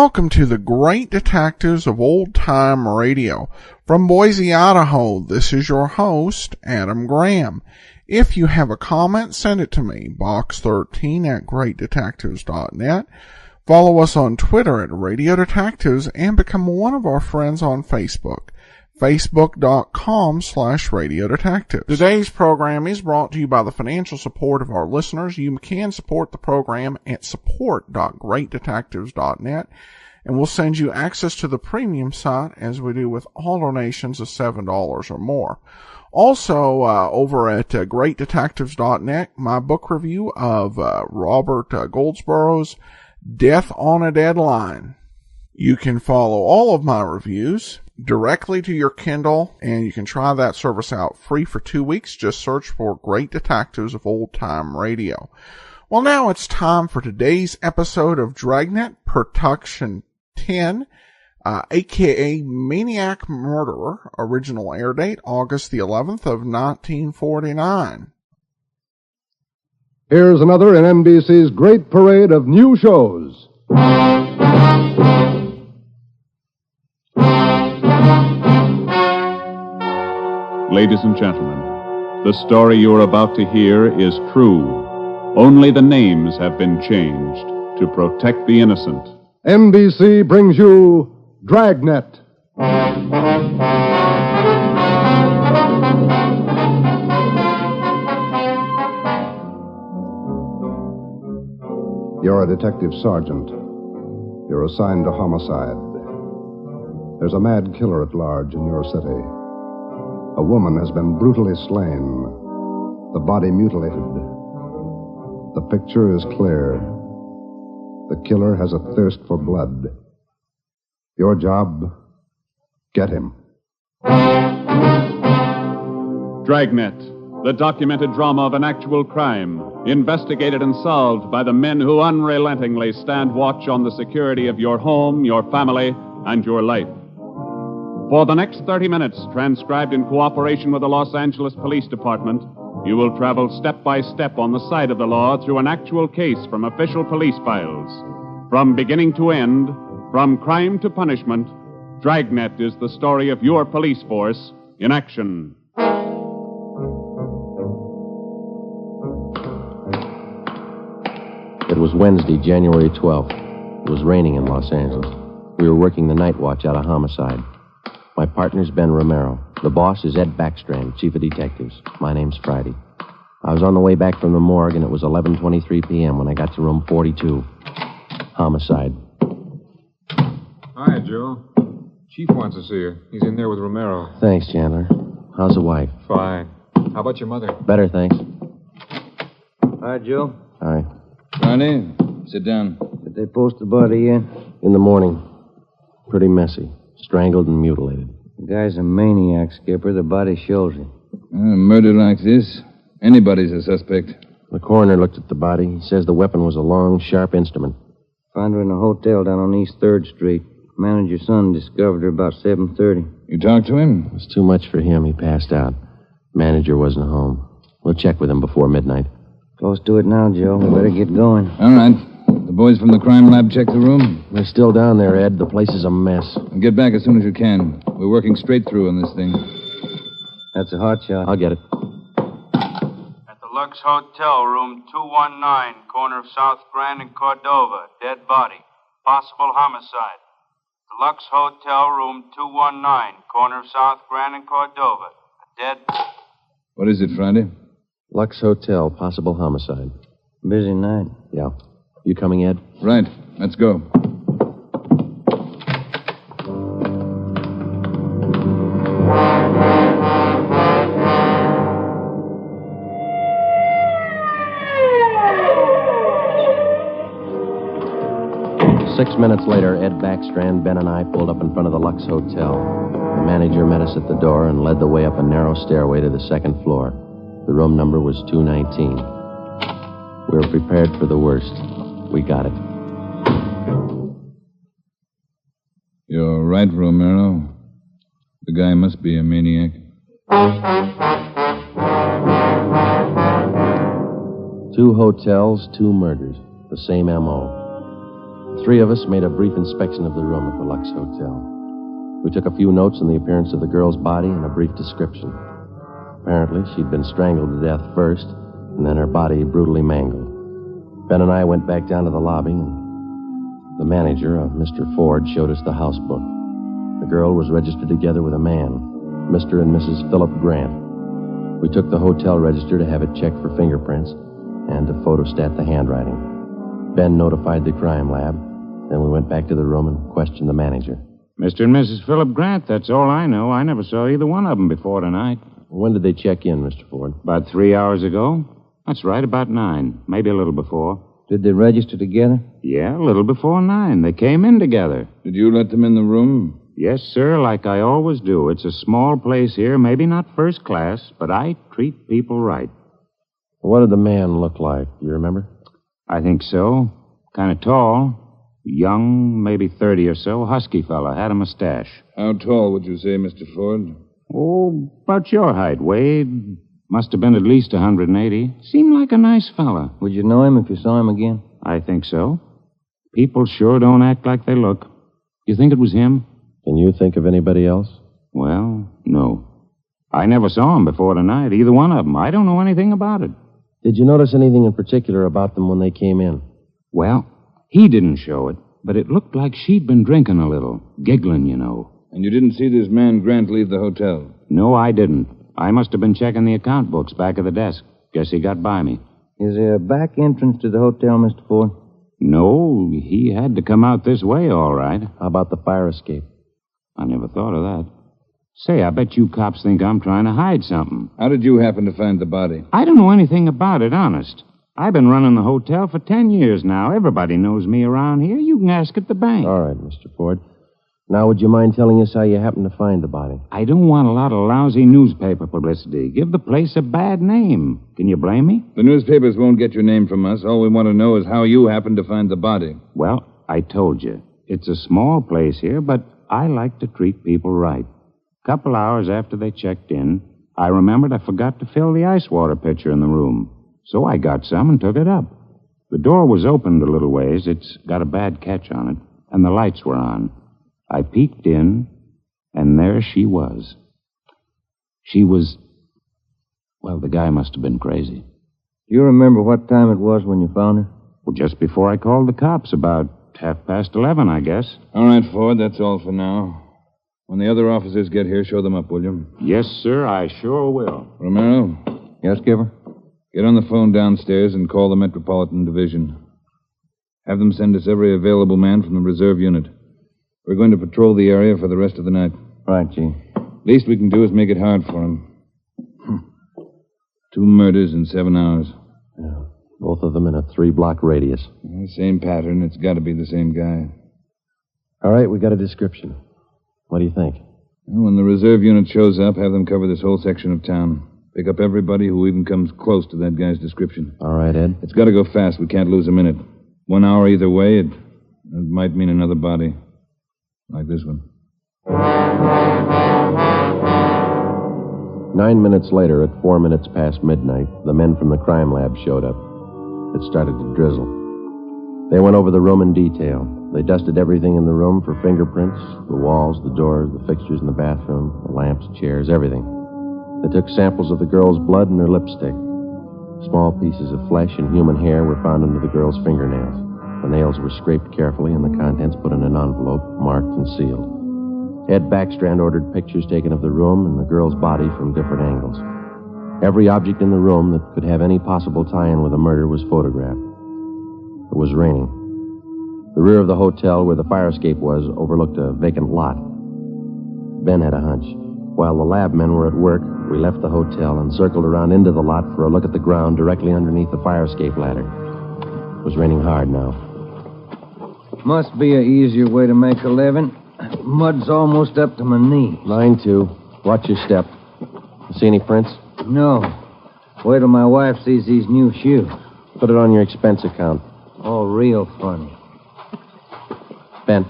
Welcome to the Great Detectives of Old Time Radio. From Boise, Idaho, this is your host, Adam Graham. If you have a comment, send it to me, box13@greatdetectives.net. Follow us on Twitter at Radio Detectives and become one of our friends on Facebook. Facebook.com/Radio Detectives. Today's program is brought to you by the financial support of our listeners. You can support the program at support.greatdetectives.net, and we'll send you access to the premium site as we do with all donations of $7 or more. Also, over at greatdetectives.net, my book review of Robert Goldsborough's Death on a Deadline. You can follow all of my reviews directly to your Kindle, and you can try that service out free for 2 weeks. Just search for Great Detectives of Old Time Radio. Well, now it's time for today's episode of Dragnet Production 10, aka Maniac Murderer. Original air date August the 11th of 1949. Here's another in NBC's great parade of new shows. Ladies and gentlemen, the story you're about to hear is true. Only the names have been changed to protect the innocent. NBC brings you Dragnet. You're a detective sergeant. You're assigned to homicide. There's a mad killer at large in your city. A woman has been brutally slain, the body mutilated. The picture is clear. The killer has a thirst for blood. Your job, get him. Dragnet, the documented drama of an actual crime, investigated and solved by the men who unrelentingly stand watch on the security of your home, your family, and your life. For the next 30 minutes, transcribed in cooperation with the Los Angeles Police Department, you will travel step by step on the side of the law through an actual case from official police files. From beginning to end, from crime to punishment, Dragnet is the story of your police force in action. It was Wednesday, January 12th. It was raining in Los Angeles. We were working the night watch out of homicide. My partner's Ben Romero. The boss is Ed Backstrand, chief of detectives. My name's Friday. I was on the way back from the morgue, and it was 11:23 p.m. when I got to room 42. Homicide. Hi, Joe. Chief wants to see you. He's in there with Romero. Thanks, Chandler. How's the wife? Fine. How about your mother? Better, thanks. Hi, Joe. Hi. Friday, sit down. Did they post the body yet? In the morning. Pretty messy. Strangled and mutilated. The guy's a maniac, Skipper. The body shows it. A murder like this, anybody's a suspect. The coroner looked at the body. He says the weapon was a long, sharp instrument. Found her in a hotel down on East 3rd Street. Manager's son discovered her about 7:30. You talked to him? It was too much for him. He passed out. Manager wasn't home. We'll check with him before midnight. Close to it now, Joe. We better get going. All right. The boys from the crime lab check the room? They're still down there, Ed. The place is a mess. Get back as soon as you can. We're working straight through on this thing. That's a hot shot. I'll get it. At the Lux Hotel, room 219, corner of South Grand and Cordova. Dead body. Possible homicide. The Lux Hotel, room 219, corner of South Grand and Cordova. Dead... What is it, Friday? Lux Hotel, possible homicide. Busy night. Yeah. You coming, Ed? Right. Let's go. Six minutes later, Ed Backstrand, Ben, and I pulled up in front of the Lux Hotel. The manager met us at the door and led the way up a narrow stairway to the second floor. The room number was 219. We were prepared for the worst. We got it. You're right, Romero. The guy must be a maniac. 2 hotels, 2 murders. The same M.O. Three of us made a brief inspection of the room at the Lux Hotel. We took a few notes on the appearance of the girl's body and a brief description. Apparently, she'd been strangled to death first, and then her body brutally mangled. Ben and I went back down to the lobby, and the manager, Mr. Ford, showed us the house book. The girl was registered together with a man, Mr. and Mrs. Philip Grant. We took the hotel register to have it checked for fingerprints and to photostat the handwriting. Ben notified the crime lab. Then we went back to the room and questioned the manager. Mr. and Mrs. Philip Grant, that's all I know. I never saw either one of them before tonight. When did they check in, Mr. Ford? About 3 hours ago. That's right, about 9. Maybe a little before. Did they register together? Yeah, a little before 9. They came in together. Did you let them in the room? Yes, sir, like I always do. It's a small place here, maybe not first class, but I treat people right. What did the man look like? You remember? I think so. Kind of tall. Young, maybe 30 or so. Husky fella. Had a mustache. How tall would you say, Mr. Ford? Oh, about your height, Wade. Must have been at least 180. Seemed like a nice fella. Would you know him if you saw him again? I think so. People sure don't act like they look. You think it was him? Can you think of anybody else? Well, no. I never saw him before tonight, either one of them. I don't know anything about it. Did you notice anything in particular about them when they came in? Well, he didn't show it, but it looked like she'd been drinking a little. Giggling, you know. And you didn't see this man Grant leave the hotel? No, I didn't. I must have been checking the account books back of the desk. Guess he got by me. Is there a back entrance to the hotel, Mr. Ford? No, he had to come out this way, all right. How about the fire escape? I never thought of that. Say, I bet you cops think I'm trying to hide something. How did you happen to find the body? I don't know anything about it, honest. I've been running the hotel for 10 years now. Everybody knows me around here. You can ask at the bank. All right, Mr. Ford. Now, would you mind telling us how you happened to find the body? I don't want a lot of lousy newspaper publicity. Give the place a bad name. Can you blame me? The newspapers won't get your name from us. All we want to know is how you happened to find the body. Well, I told you. It's a small place here, but I like to treat people right. A couple hours after they checked in, I remembered I forgot to fill the ice water pitcher in the room. So I got some and took it up. The door was opened a little ways. It's got a bad catch on it, and the lights were on. I peeked in, and there she was. She was... Well, the guy must have been crazy. Do you remember what time it was when you found her? Well, just before I called the cops, about 11:30, I guess. All right, Ford, that's all for now. When the other officers get here, show them up, will you? Yes, sir, I sure will. Romero? Yes, Skipper? Get on the phone downstairs and call the Metropolitan Division. Have them send us every available man from the reserve unit. We're going to patrol the area for the rest of the night. Right, Chief. Least we can do is make it hard for him. 2 murders in 7 hours. Yeah, both of them in a 3-block radius. Same pattern. It's got to be the same guy. All right, we got a description. What do you think? Well, when the reserve unit shows up, have them cover this whole section of town. Pick up everybody who even comes close to that guy's description. All right, Ed. It's got to go fast. We can't lose a minute. 1 hour either way, it might mean another body. Like this one. 9 minutes later, at 4 minutes past midnight, the men from the crime lab showed up. It started to drizzle. They went over the room in detail. They dusted everything in the room for fingerprints, the walls, the doors, the fixtures in the bathroom, the lamps, chairs, everything. They took samples of the girl's blood and her lipstick. Small pieces of flesh and human hair were found under the girl's fingernails. The nails were scraped carefully and the contents put in an envelope, marked and sealed. Ed Backstrand ordered pictures taken of the room and the girl's body from different angles. Every object in the room that could have any possible tie-in with a murder was photographed. It was raining. The rear of the hotel where the fire escape was overlooked a vacant lot. Ben had a hunch. While the lab men were at work, we left the hotel and circled around into the lot for a look at the ground directly underneath the fire escape ladder. It was raining hard now. Must be an easier way to make a living. Mud's almost up to my knee. Mine, too. Watch your step. See any prints? No. Wait till my wife sees these new shoes. Put it on your expense account. Oh, real funny. Ben,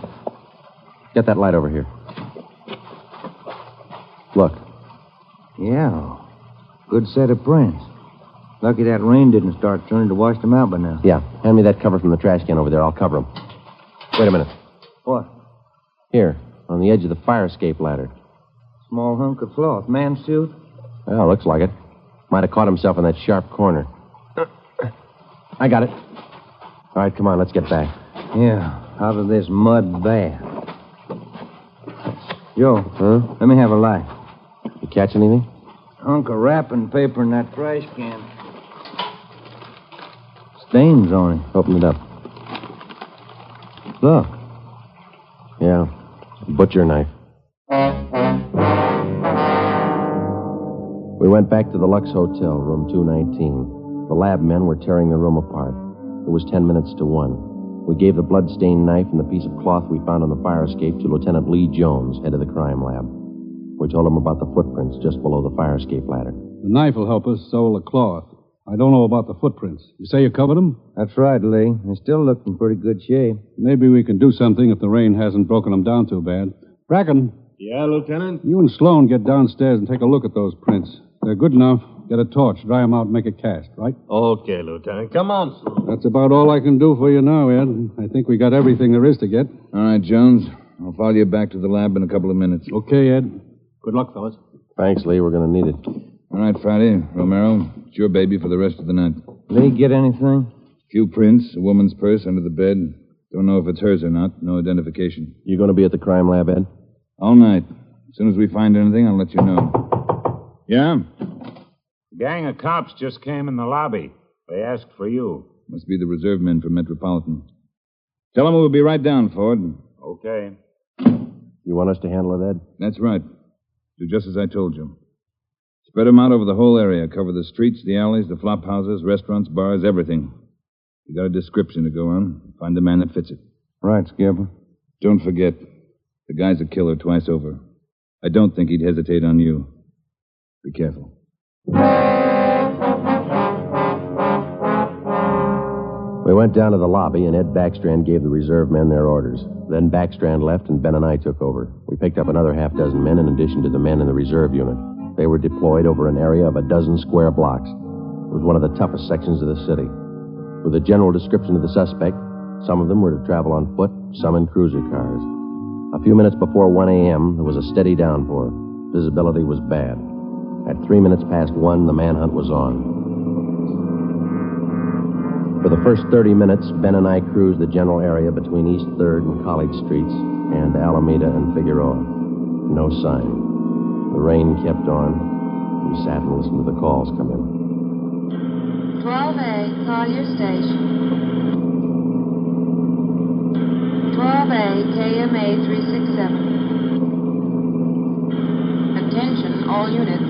get that light over here. Look. Yeah. Good set of prints. Lucky that rain didn't start turning to wash them out by now. Yeah. Hand me that cover from the trash can over there. I'll cover them. Wait a minute. What? Here, on the edge of the fire escape ladder. Small hunk of cloth. Man suit? Well, looks like it. Might have caught himself in that sharp corner. I got it. All right, come on, let's get back. Yeah, out of this mud bath. Joe, Huh? let me have a light. You catch anything? Hunk of wrapping paper in that trash can. Stains on it. Open it up. Look. Yeah, butcher knife. We went back to the Lux Hotel, room 219. The lab men were tearing the room apart. It was 10 minutes to 1. We gave the blood-stained knife and the piece of cloth we found on the fire escape to Lieutenant Lee Jones, head of the crime lab. We told him about the footprints just below the fire escape ladder. The knife will help us, so will the cloth. I don't know about the footprints. You say you covered them? That's right, Lee. They still look in pretty good shape. Maybe we can do something if the rain hasn't broken them down too bad. Bracken. Yeah, Lieutenant? You and Sloan get downstairs and take a look at those prints. They're good enough. Get a torch, dry them out, and make a cast, right? Okay, Lieutenant. Come on, Sloan. That's about all I can do for you now, Ed. I think we got everything there is to get. All right, Jones. I'll follow you back to the lab in a couple of minutes. Okay, Ed. Good luck, fellas. Thanks, Lee. We're going to need it. All right, Friday. Romero, it's your baby for the rest of the night. Lee, get anything? Few prints, a woman's purse under the bed. Don't know if it's hers or not. No identification. You going to be at the crime lab, Ed? All night. As soon as we find anything, I'll let you know. Yeah? A gang of cops just came in the lobby. They asked for you. Must be the reserve men from Metropolitan. Tell them we'll be right down, Ford. Okay. You want us to handle it, Ed? That's right. Do just as I told you. Spread them out over the whole area. Cover the streets, the alleys, the flop houses, restaurants, bars, everything. You got a description to go on. Find the man that fits it. Right, Skipper. Don't forget, the guy's a killer twice over. I don't think he'd hesitate on you. Be careful. We went down to the lobby, and Ed Backstrand gave the reserve men their orders. Then Backstrand left, and Ben and I took over. We picked up another half-dozen men in addition to the men in the reserve unit. They were deployed over an area of a dozen square blocks. It was one of the toughest sections of the city. With a general description of the suspect, some of them were to travel on foot, some in cruiser cars. A few minutes before 1 a.m., there was a steady downpour. Visibility was bad. At 3 minutes past 1, the manhunt was on. For the first 30 minutes, Ben and I cruised the general area between East 3rd and College Streets and Alameda and Figueroa. No sign. The rain kept on. We sat and listened to the calls come in. 12A, call your station. 12A, KMA 367. Attention, all units.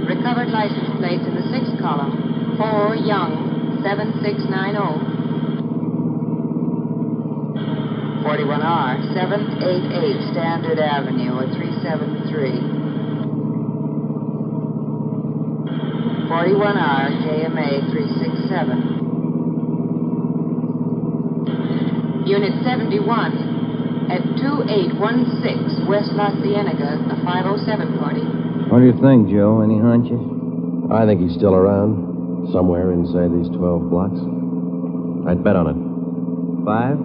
Recovered license plates in the 6th column. 4 Young, 7690. 41R, 788 Standard Avenue at 373. 41R, KMA 367. Unit 71 at 2816 West La Cienega, a 507 party. What do you think, Joe? Any hunches? I think he's still around, somewhere inside these 12 blocks. I'd bet on it. 5?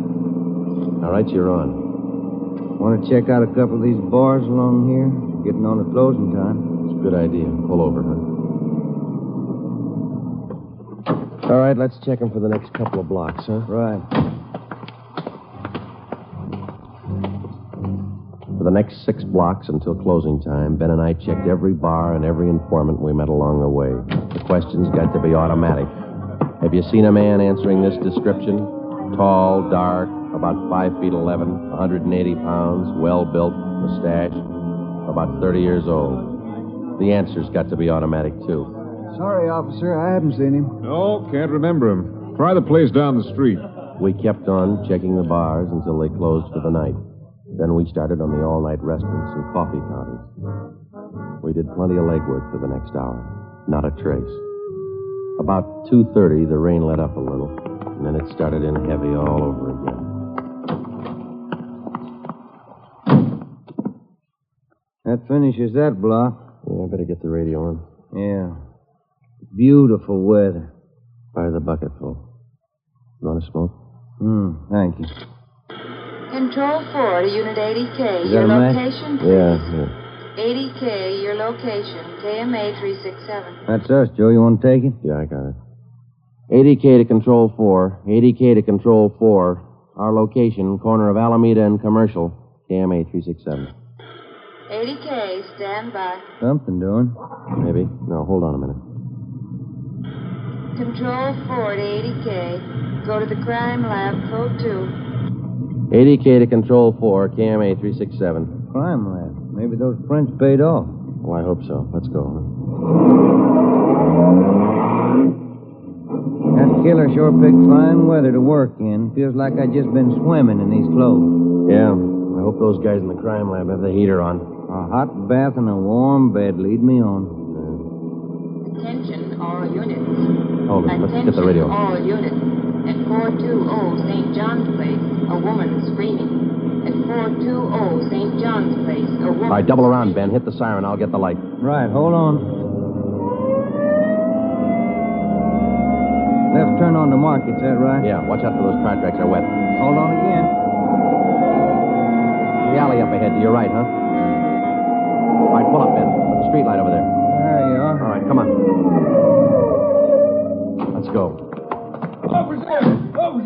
All right, you're on. Want to check out a couple of these bars along here? Getting on to closing time. It's a good idea. Pull over, huh? All right, let's check him for the next couple of blocks, huh? Right. For the next 6 blocks until closing time, Ben and I checked every bar and every informant we met along the way. The questions got to be automatic. Have you seen a man answering this description? Tall, dark, about 5 feet 11, 180 pounds, well-built, mustache, about 30 years old. The answers got to be automatic, too. Sorry, officer, I haven't seen him. No, can't remember him. Try the place down the street. We kept on checking the bars until they closed for the night. Then we started on the all-night restaurants and coffee counters. We did plenty of legwork for the next hour. Not a trace. About 2:30, the rain let up a little, and then it started in heavy all over again. That finishes that block. Yeah, I better get the radio on. Yeah. Beautiful weather. Fire the bucket full. You want to smoke? Thank you. Control 4 to Unit 80K. Is Your that a match? location, please. Yeah. 80K, your location. KMA 367. That's us, Joe. You want to take it? Yeah, I got it. 80K to Control 4. 80K to Control 4. Our location, corner of Alameda and Commercial. KMA 367. 80K, stand by. Something doing. Maybe. No, hold on a minute. Control 4 to 80K. Go to the crime lab, code 2. 80K to Control 4. KMA 367. Crime lab. Maybe those prints paid off. Well, I hope so. Let's go. That killer sure picked fine weather to work in. Feels like I just been swimming in these clothes. Yeah. I hope those guys in the crime lab have the heater on. A hot bath and a warm bed lead me on. Attention, all units. Hold on. Let's Attention, get the radio. all units. At 420 St. John's Place, a woman screaming. At 420 St. John's Place, a woman... All right, double around, Ben. Hit the siren. I'll get the light. Right, hold on. Left turn on the market, is that right? Yeah, watch out for those car tracks. They're wet. Hold on again. The alley up ahead to your right, huh? All right, pull up, Ben. Put the street light over there. There you are. All right, come on. Let's go. Officer,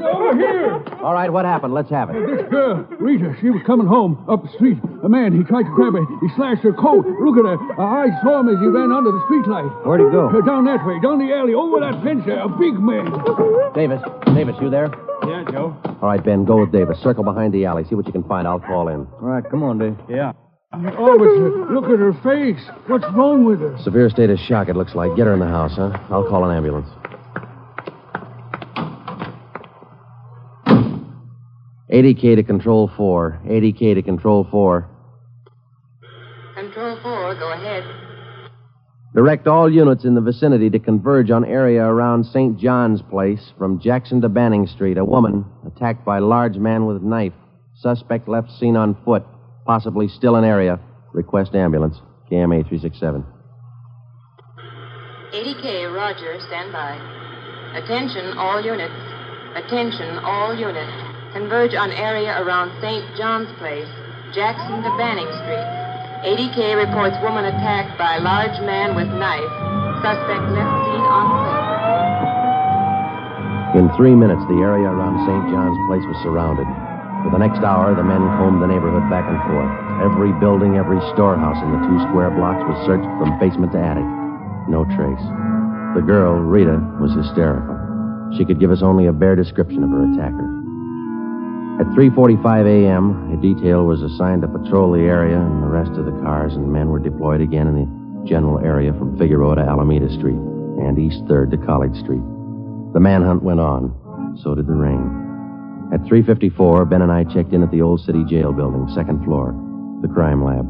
over here! All right, what happened? Let's have it. This girl, Rita, she was coming home up the street. A man, he tried to grab her. He slashed her coat. Look at her. I saw him as he ran under the streetlight. Where'd he go? Down that way, down the alley, over that fence there. A big man. Davis, you there? Yeah, Joe. All right, Ben, go with Davis. Circle behind the alley. See what you can find. I'll call in. All right, come on, Dave. Yeah. Officer, look at her face. What's wrong with her? Severe state of shock, it looks like. Get her in the house, huh? I'll call an ambulance. 80K to Control 4. 80K to Control 4. Control 4, go ahead. Direct all units in the vicinity to converge on area around St. John's Place from Jackson to Banning Street. A woman attacked by large man with knife. Suspect left seen on foot. Possibly still in area. Request ambulance. KMA 367. 80K, Roger, stand by. Attention, all units. Attention, all units. Converge on area around St. John's Place, Jackson to Banning Street. 80K reports woman attacked by large man with knife. Suspect left seen on foot. In 3 minutes, the area around St. John's Place was surrounded. For the next hour, the men combed the neighborhood back and forth. Every building, every storehouse in the 2 square blocks was searched from basement to attic. No trace. The girl, Rita, was hysterical. She could give us only a bare description of her attacker. At 3:45 a.m., a detail was assigned to patrol the area and the rest of the cars, and men were deployed again in the general area from Figueroa to Alameda Street and East 3rd to College Street. The manhunt went on. So did the rain. At 3:54, Ben and I checked in at the Old City Jail building, 2nd floor, the crime lab.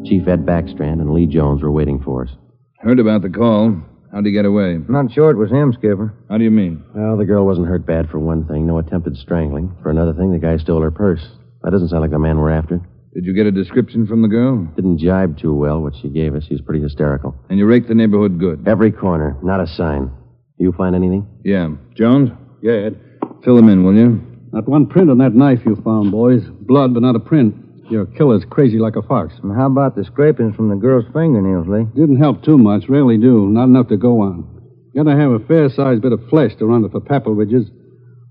Chief Ed Backstrand and Lee Jones were waiting for us. Heard about the call. How'd he get away? Not sure it was him, Skipper. How do you mean? Well, the girl wasn't hurt bad for one thing. No attempted strangling. For another thing, the guy stole her purse. That doesn't sound like the man we're after. Did you get a description from the girl? Didn't jibe too well, what she gave us. She was pretty hysterical. And you raked the neighborhood good? Every corner. Not a sign. You find anything? Yeah. Jones? Yeah, Ed. Fill them in, will you? Not one print on that knife you found, boys. Blood, but not a print. Your killer's crazy like a fox. And how about the scrapings from the girl's fingernails, Lee? Didn't help too much. Rarely do. Not enough to go on. Gotta have a fair-sized bit of flesh to run it for papal ridges.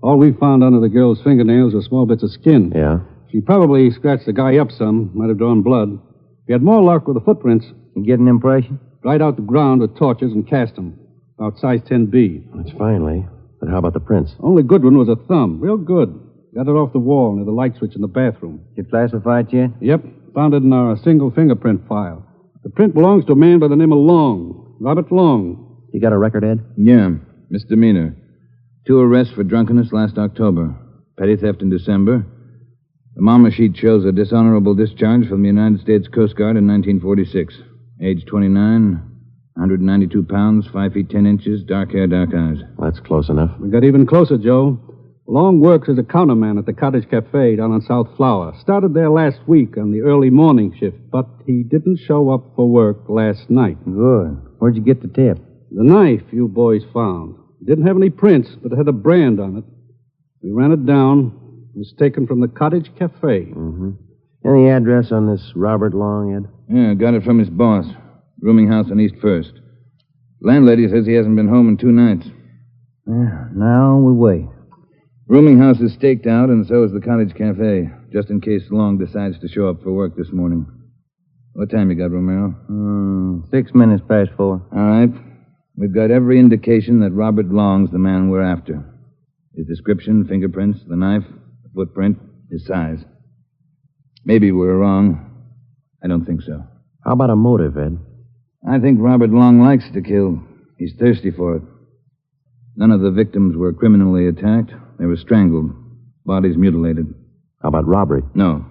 All we found under the girl's fingernails were small bits of skin. Yeah? She probably scratched the guy up some. Might have drawn blood. We had more luck with the footprints. You get an impression? Dried out the ground with torches and cast them. About size 10B. That's fine, Lee. But how about the prints? Only good one was a thumb. Real good. Got it off the wall near the light switch in the bathroom. You classify it yet? Yep. Found it in our single fingerprint file. The print belongs to a man by the name of Long. Robert Long. You got a record, Ed? Yeah. Misdemeanor. 2 arrests for drunkenness last October. Petty theft in December. The mama sheet shows a dishonorable discharge from the United States Coast Guard in 1946. Age 29, 192 pounds, 5 feet 10 inches, dark hair, dark eyes. That's close enough. We got even closer, Joe. Long works as a counterman at the Cottage Cafe down on South Flower. Started there last week on the early morning shift, but he didn't show up for work last night. Good. Where'd you get the tip? The knife you boys found. It didn't have any prints, but it had a brand on it. We ran it down. It was taken from the Cottage Cafe. Mm-hmm. Any address on this Robert Long, Ed? Yeah, got it from his boss. Rooming house on East 1st. Landlady says he hasn't been home in 2 nights. Yeah, now we wait. Rooming house is staked out, and so is the Cottage Cafe, just in case Long decides to show up for work this morning. What time you got, Romero? 6 minutes past 4. All right. We've got every indication that Robert Long's the man we're after. His description, fingerprints, the knife, the footprint, his size. Maybe we're wrong. I don't think so. How about a motive, Ed? I think Robert Long likes to kill. He's thirsty for it. None of the victims were criminally attacked. They were strangled. Bodies mutilated. How about robbery? No.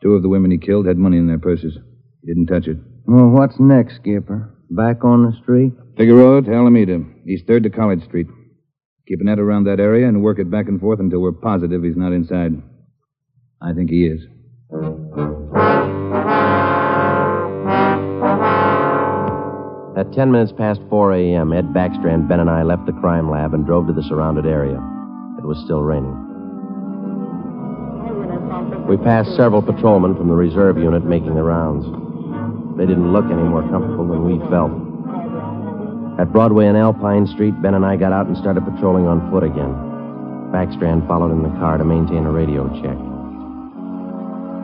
2 of the women he killed had money in their purses. He didn't touch it. Well, what's next, Skipper? Back on the street? Figueroa to Alameda, East 3rd to College Street. Keep a net around that area and work it back and forth until we're positive he's not inside. I think he is. At 10 minutes past 4 a.m., Ed Backstrand, Ben, and I left the crime lab and drove to the surrounded area. It was still raining. We passed several patrolmen from the reserve unit making the rounds. They didn't look any more comfortable than we felt. At Broadway and Alpine Street, Ben and I got out and started patrolling on foot again. Backstrand followed in the car to maintain a radio check.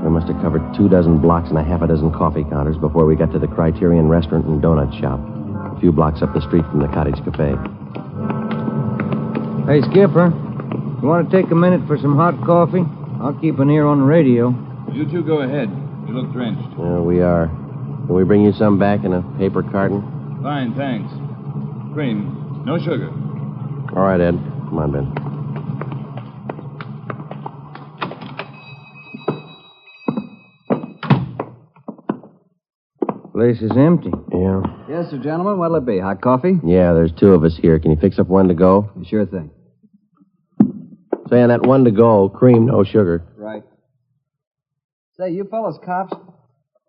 We must have covered 24 blocks and a half a dozen coffee counters before we got to the Criterion Restaurant and Donut Shop, a few blocks up the street from the Cottage Cafe. Hey, Skipper, you want to take a minute for some hot coffee? I'll keep an ear on the radio. You two go ahead. You look drenched. Yeah, we are. Can we bring you some back in a paper carton? Fine, thanks. Cream. No sugar. All right, Ed. Come on, Ben. Place is empty. Yeah. Yes, sir, gentlemen. What'll it be? Hot coffee? Yeah, there's 2 of us here. Can you fix up one to go? Sure thing. Say, on that one to go, cream, no sugar. Right. Say, you fellas cops?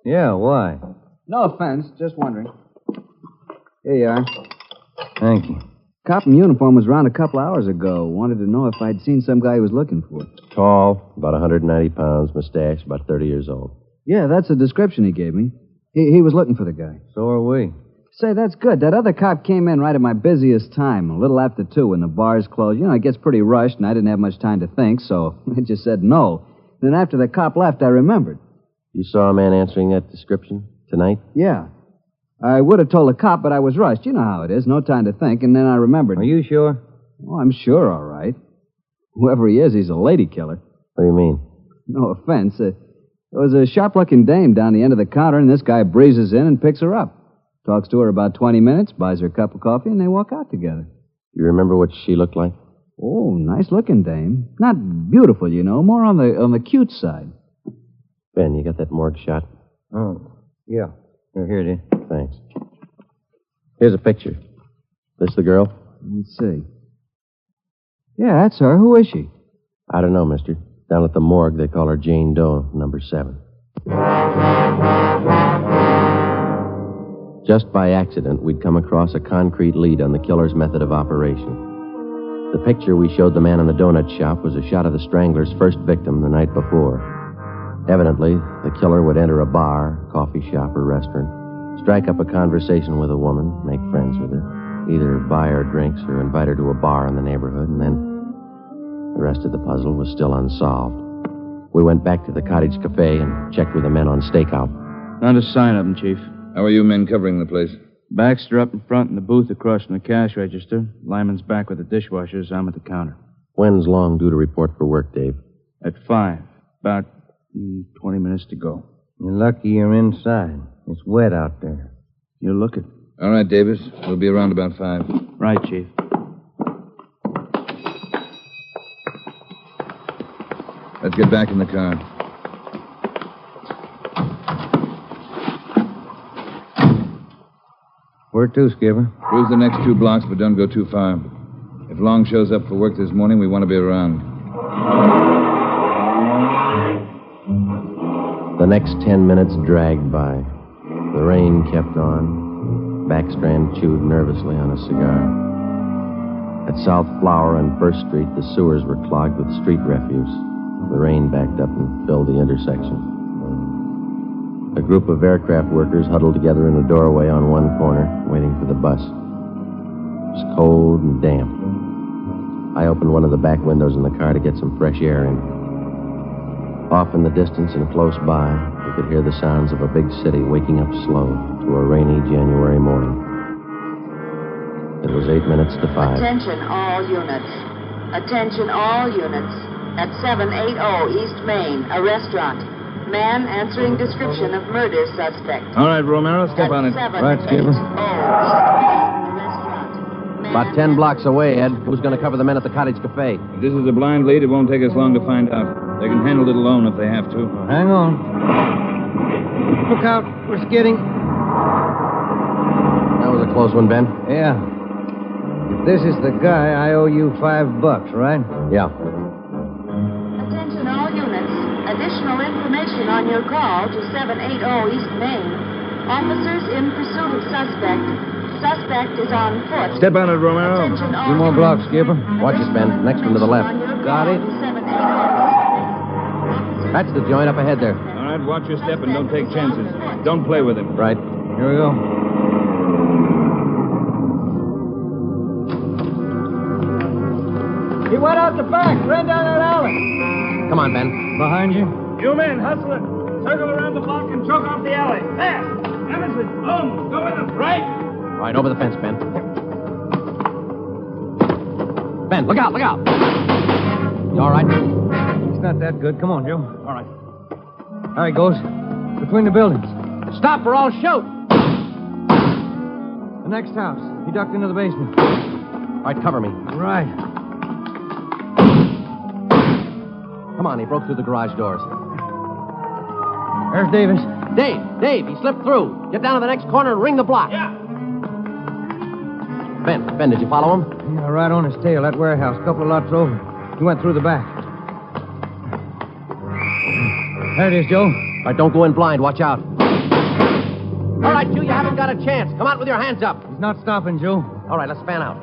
Yeah, why? No offense, just wondering. Here you are. Thank you. Cop in uniform was around a couple hours ago. Wanted to know if I'd seen some guy he was looking for. Tall, about 190 pounds, mustache, about 30 years old. Yeah, that's the description he gave me. He was looking for the guy. So are we. Say, that's good. That other cop came in right at my busiest time, a little after 2 when the bars closed. You know, it gets pretty rushed, and I didn't have much time to think, so I just said no. Then after the cop left, I remembered. You saw a man answering that description tonight? Yeah. I would have told the cop, but I was rushed. You know how it is. No time to think, and then I remembered. Are you sure? Oh, I'm sure, all right. Whoever he is, he's a lady killer. What do you mean? No offense. There was a sharp-looking dame down the end of the counter, and this guy breezes in and picks her up. Talks to her about 20 minutes, buys her a cup of coffee, and they walk out together. You remember what she looked like? Oh, nice-looking dame. Not beautiful, you know, more on the cute side. Ben, you got that morgue shot? Oh, yeah. Here it is. Thanks. Here's a picture. This the girl? Let's see. Yeah, that's her. Who is she? I don't know, mister. Down at the morgue, they call her Jane Doe, number 7. Just by accident, we'd come across a concrete lead on the killer's method of operation. The picture we showed the man in the donut shop was a shot of the strangler's first victim the night before. Evidently, the killer would enter a bar, coffee shop, or restaurant, strike up a conversation with a woman, make friends with her, either buy her drinks or invite her to a bar in the neighborhood, and then the rest of the puzzle was still unsolved. We went back to the Cottage Cafe and checked with the men on stakeout. Not a sign of them, Chief. How are you men covering the place? Baxter up in front and the booth across from the cash register. Lyman's back with the dishwashers. I'm at the counter. When's Long due to report for work, Dave? At 5. About 20 minutes to go. You're lucky you're inside. It's wet out there. You look it. All right, Davis. We'll be around about 5. Right, Chief. Let's get back in the car. Where to, Skipper? Cruise the next 2 blocks, but don't go too far. If Long shows up for work this morning, we want to be around. The next 10 minutes dragged by. The rain kept on. Backstrand chewed nervously on a cigar. At South Flower and First Street, the sewers were clogged with street refuse. The rain backed up and filled the intersection. A group of aircraft workers huddled together in a doorway on one corner, waiting for the bus. It was cold and damp. I opened one of the back windows in the car to get some fresh air in. Off in the distance and close by, we could hear the sounds of a big city waking up slow to a rainy January morning. It was 8 minutes to 5. Attention all units. Attention all units. At 780 East Main, a restaurant. Man answering description of murder suspect. All right, Romero, step on it. Right, Skipper. About 10 blocks away, Ed. Who's going to cover the men at the Cottage Cafe? If this is a blind lead, it won't take us long to find out. They can handle it alone if they have to. Hang on. Look out. We're skidding. That was a close one, Ben. Yeah. If this is the guy, I owe you $5, right? Yeah. Attention all units. Additional information on your call to 780 East Main. Officers in pursuit of suspect. Suspect is on foot. Step on it, Romero. Attention all 2 more blocks, Skipper. Watch it, Ben. Next one to the left. Got it. That's the joint up ahead there. All right, watch your step and don't take chances. Don't play with him. Right. Here we go. He went out the back, ran down that alley. Come on, Ben. Behind you? You men, hustle it. Circle around the block and choke off the alley. There. Emerson, Holmes, go with them. Right. All right, over the fence, Ben. Ben, look out, look out. You all right? It's not that good. Come on, Joe. All right. There he goes. Between the buildings. Stop or I'll shoot. The next house. He ducked into the basement. All right, cover me. Right. Come on, he broke through the garage doors. There's Davis. Dave, he slipped through. Get down to the next corner and ring the block. Yeah. Ben, did you follow him? Yeah, right on his tail. That warehouse, a couple of lots over. He went through the back. There it is, Joe. All right, don't go in blind. Watch out. All right, you haven't got a chance. Come out with your hands up. He's not stopping, Joe. All right, let's fan out.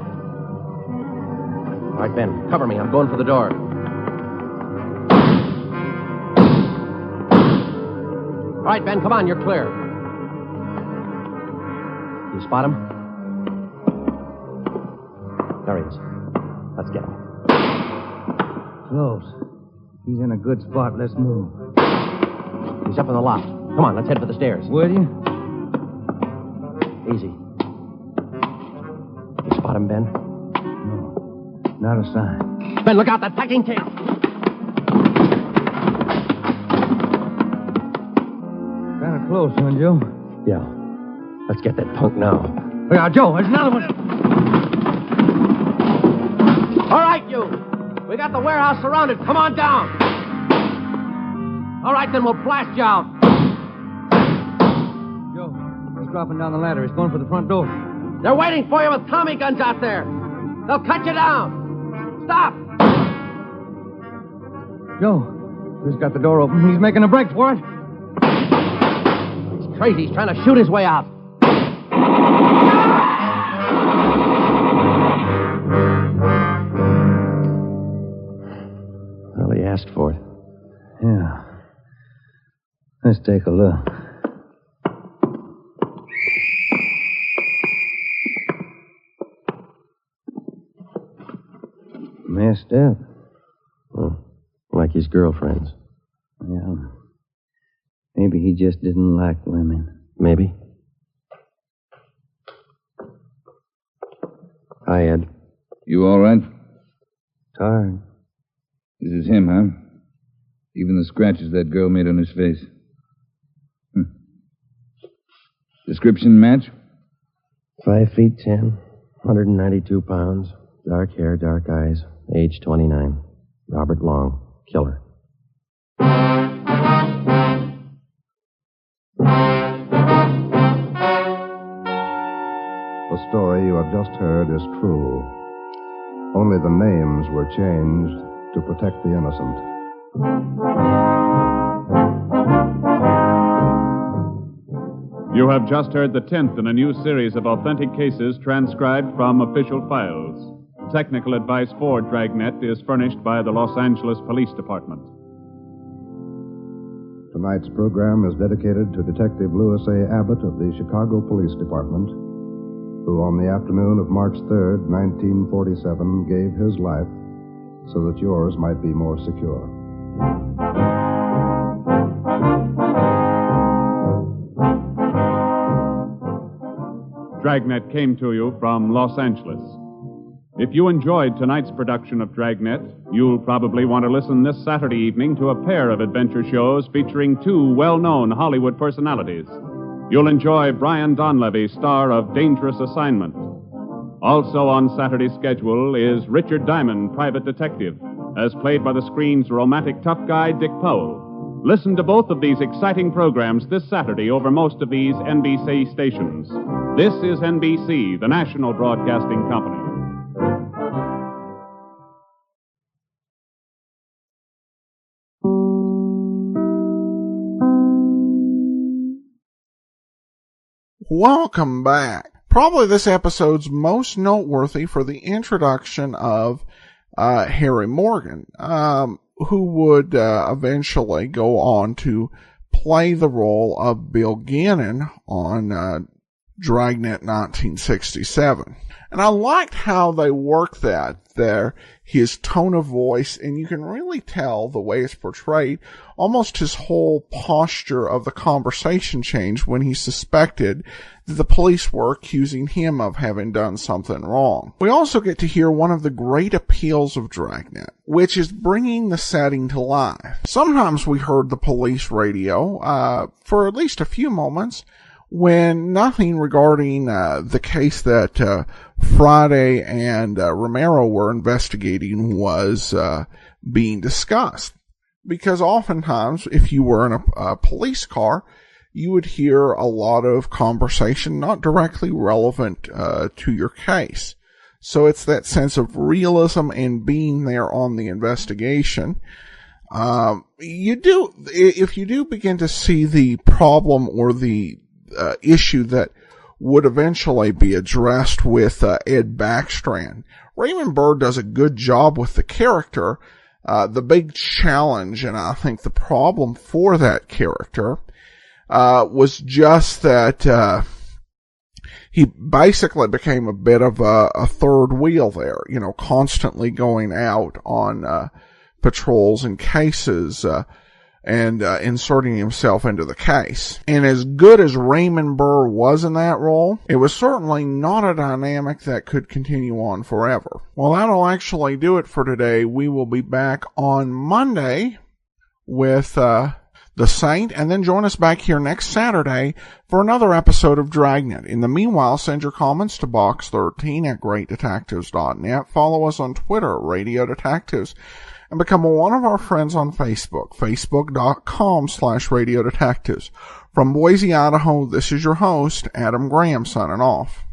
All right, Ben, cover me. I'm going for the door. All right, Ben, come on. You're clear. You spot him? There he is. Let's get him. Close. He's in a good spot. Let's move. He's up in the loft. Come on, let's head for the stairs. Will you? Easy. You spot him, Ben? No. Not a sign. Ben, look out, that packing tail. Kind of close, huh, Joe? Yeah. Let's get that punk now. Look out, Joe. There's another one. All right, you. We got the warehouse surrounded. Come on down. All right, then we'll blast you out. Joe, he's dropping down the ladder. He's going for the front door. They're waiting for you with Tommy guns out there. They'll cut you down. Stop. Joe, he's got the door open. He's making a break for it. He's crazy. He's trying to shoot his way out. Well, he asked for it. Yeah. Let's take a look. Messed up. Well, like his girlfriends. Yeah. Maybe he just didn't like women. Maybe. Hi, Ed. You all right? Tired. This is him, huh? Even the scratches that girl made on his face. Description match? 5'10", 192 pounds, dark hair, dark eyes, age 29. Robert Long, killer. The story you have just heard is true. Only the names were changed to protect the innocent. You have just heard the 10th in a new series of authentic cases transcribed from official files. Technical advice for Dragnet is furnished by the Los Angeles Police Department. Tonight's program is dedicated to Detective Louis A. Abbott of the Chicago Police Department, who on the afternoon of March 3rd, 1947, gave his life so that yours might be more secure. Dragnet came to you from Los Angeles. If you enjoyed tonight's production of Dragnet, you'll probably want to listen this Saturday evening to a pair of adventure shows featuring two well-known Hollywood personalities. You'll enjoy Brian Donlevy, star of Dangerous Assignment. Also on Saturday's schedule is Richard Diamond, private detective, as played by the screen's romantic tough guy, Dick Powell. Listen to both of these exciting programs this Saturday over most of these NBC stations. This is NBC, the national broadcasting company. Welcome back. Probably this episode's most noteworthy for the introduction of Harry Morgan, who would eventually go on to play the role of Bill Gannon on Dragnet 1967. And I liked how they worked that there, his tone of voice, and you can really tell the way it's portrayed, almost his whole posture of the conversation changed when he suspected that the police were accusing him of having done something wrong. We also get to hear one of the great appeals of Dragnet, which is bringing the setting to life. Sometimes we heard the police radio, for at least a few moments, when nothing regarding the case that Friday and Romero were investigating was being discussed. Because oftentimes, if you were in a police car, you would hear a lot of conversation not directly relevant to your case. So it's that sense of realism and being there on the investigation. If you do begin to see the problem or the issue that would eventually be addressed with Ed Backstrand. Raymond Burr does a good job with the character. The big challenge, and I think the problem for that character, was just that he basically became a bit of a third wheel there, constantly going out on patrols and cases, and inserting himself into the case. And as good as Raymond Burr was in that role, it was certainly not a dynamic that could continue on forever. Well, that'll actually do it for today. We will be back on Monday with The Saint, and then join us back here next Saturday for another episode of Dragnet. In the meanwhile, send your comments to box13@greatdetectives.net. Follow us on Twitter, Radio Detectives, and become one of our friends on Facebook, facebook.com/radiodetectives. From Boise, Idaho, this is your host, Adam Graham, signing off.